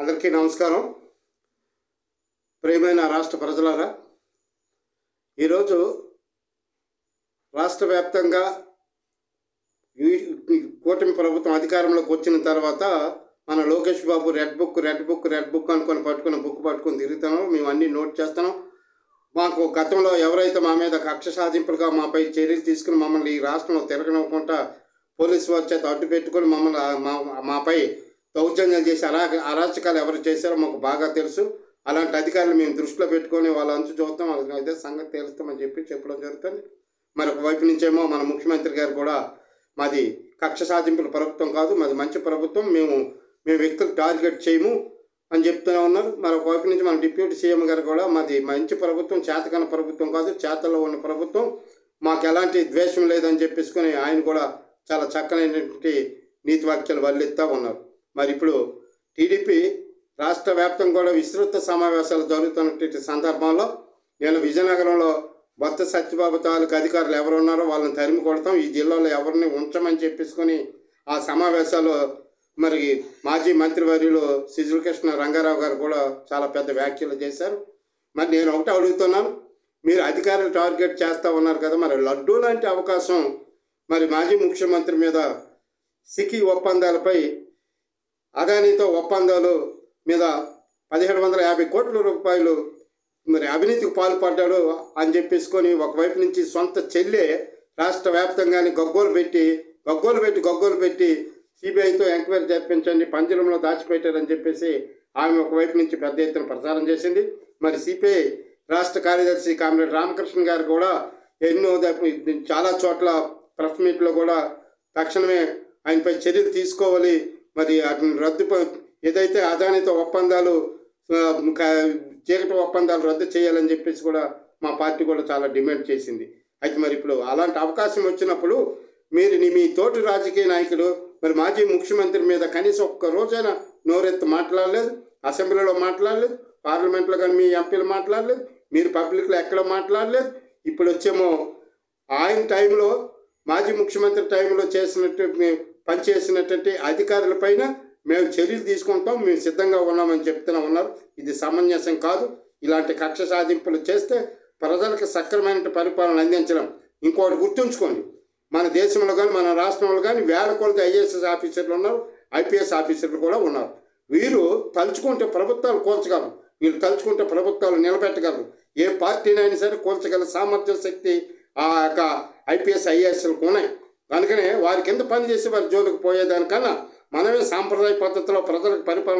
అందరికీ నమస్కారం. ప్రియమైన రాష్ట్ర ప్రజలారా, ఈరోజు రాష్ట్ర వ్యాప్తంగా కూటమి ప్రభుత్వం అధికారంలోకి వచ్చిన తర్వాత మన లోకేష్ బాబు రెడ్ బుక్ అనుకొని పట్టుకొని తిరుగుతున్నాం. మేము అన్నీ నోట్ చేస్తున్నాం. మాకు గతంలో ఎవరైతే మా మీద కక్ష సాధింపులుగా మాపై చర్యలు తీసుకుని మమ్మల్ని ఈ రాష్ట్రంలో తిరగనివ్వకుండా పోలీసు వారి చేత అడ్డు పెట్టుకొని మమ్మల్ని మాపై దౌర్జన్యాలు చేసి అరాచకాలు ఎవరు చేశారో మాకు బాగా తెలుసు. అలాంటి అధికారులు మేము దృష్టిలో పెట్టుకొని వాళ్ళ అంచు చూస్తాం, వాళ్ళకి అదే సంగతి తెలుస్తామని చెప్పడం జరుగుతుంది. మరొక వైపు నుంచేమో మన ముఖ్యమంత్రి గారు కూడా మాది కక్ష సాధింపుల ప్రభుత్వం కాదు, మాది మంచి ప్రభుత్వం, మేము వ్యక్తులు టార్గెట్ చేయము అని చెప్తూనే ఉన్నారు. మరొక వైపు నుంచి మన డిప్యూటీ సీఎం గారు కూడా మాది మంచి ప్రభుత్వం, చేతకన్న ప్రభుత్వం కాదు, చేతల్లో ఉన్న ప్రభుత్వం, మాకు ఎలాంటి ద్వేషం లేదని చెప్పేసుకొని ఆయన కూడా చాలా చక్కనైనటువంటి నీతి వాక్యాలు వల్లిస్తూ ఉన్నారు. మరి ఇప్పుడు టీడీపీ రాష్ట్ర వ్యాప్తంగా కూడా విస్తృత సమావేశాలు జరుగుతున్నటువంటి సందర్భంలో నేను విజయనగరంలో బొత్స సత్యబాబు తాలూకు అధికారులు ఎవరు ఉన్నారో వాళ్ళని తరిమి కొడతాం, ఈ జిల్లాలో ఎవరిని ఉంచమని చెప్పేసుకొని ఆ సమావేశాలు మరి మాజీ మంత్రివర్యులు సిజులకృష్ణ రంగారావు గారు కూడా చాలా పెద్ద వ్యాఖ్యలు చేశారు. మరి నేను ఒకటే అడుగుతున్నాను, మీరు అధికారులు టార్గెట్ చేస్తూ ఉన్నారు కదా, మరి లడ్డూ లాంటి అవకాశం మరి మాజీ ముఖ్యమంత్రి మీద సికి ఒప్పందాలపై అదానితో ఒప్పందాలు మీద 1750 కోట్ల రూపాయలు మరి అవినీతికి పాల్పడ్డాడు అని చెప్పేసుకొని ఒకవైపు నుంచి సొంత చెల్లె రాష్ట్ర వ్యాప్తంగానే గగ్గోలు పెట్టి సిబిఐతో ఎంక్వైరీ జరిపించండి, పంజరంలో దాచిపెట్టారని చెప్పేసి ఆమె ఒకవైపు నుంచి పెద్ద ఎత్తున ప్రచారం చేసింది. మరి సిపిఐ రాష్ట్ర కార్యదర్శి కామ్రేడ్ రామకృష్ణ గారు కూడా ఎన్నో చాలా చోట్ల ప్రెస్ మీట్లో కూడా తక్షణమే ఆయనపై చర్యలు తీసుకోవాలి, మరి అతను ఏదైతే అదానితో ఒప్పందాలు చీకటి ఒప్పందాలు రద్దు చేయాలని చెప్పేసి కూడా మా పార్టీ కూడా చాలా డిమాండ్ చేసింది. అయితే మరి ఇప్పుడు అలాంటి అవకాశం వచ్చినప్పుడు మీరు మీ తోటి రాజకీయ నాయకులు మరి మాజీ ముఖ్యమంత్రి మీద కనీసం ఒక్క రోజైనా నోరెత్తి మాట్లాడలేదు, అసెంబ్లీలో మాట్లాడలేదు, పార్లమెంట్లో కానీ మీ ఎంపీలు మాట్లాడలేదు, మీరు పబ్లిక్లో ఎక్కడ మాట్లాడలేదు. ఇప్పుడు వచ్చేమో ఆయన టైంలో మాజీ ముఖ్యమంత్రి టైంలో పనిచేసినటువంటి అధికారులపైన మేము చర్యలు తీసుకుంటాం, మేము సిద్ధంగా ఉన్నామని చెప్తూనే ఉన్నారు. ఇది సమంజసం కాదు. ఇలాంటి కక్ష సాధింపులు చేస్తే ప్రజలకు సక్రమైన పరిపాలన అందించడం. ఇంకోటి గుర్తుంచుకోండి, మన దేశంలో కానీ మన రాష్ట్రంలో కానీ వేల కొలది ఐఏఎస్ ఆఫీసర్లు ఉన్నారు, ఐపీఎస్ ఆఫీసర్లు కూడా ఉన్నారు. వీరు తలుచుకుంటే ప్రభుత్వాలు కూల్చగలరు, వీళ్ళు తలుచుకుంటే ప్రభుత్వాలు నిలబెట్టగలరు. ఏ పార్టీనైనా సరే కూల్చగల సామర్థ్య శక్తి ఆ యొక్క ఐపీఎస్ ఐఏఎస్లకు ఉన్నాయి. అందుకనే వారి కింద పనిచేసి వారి జోలికి పోయేదానికన్నా మనమే సాంప్రదాయ పద్ధతిలో ప్రజలకు పరిపాలన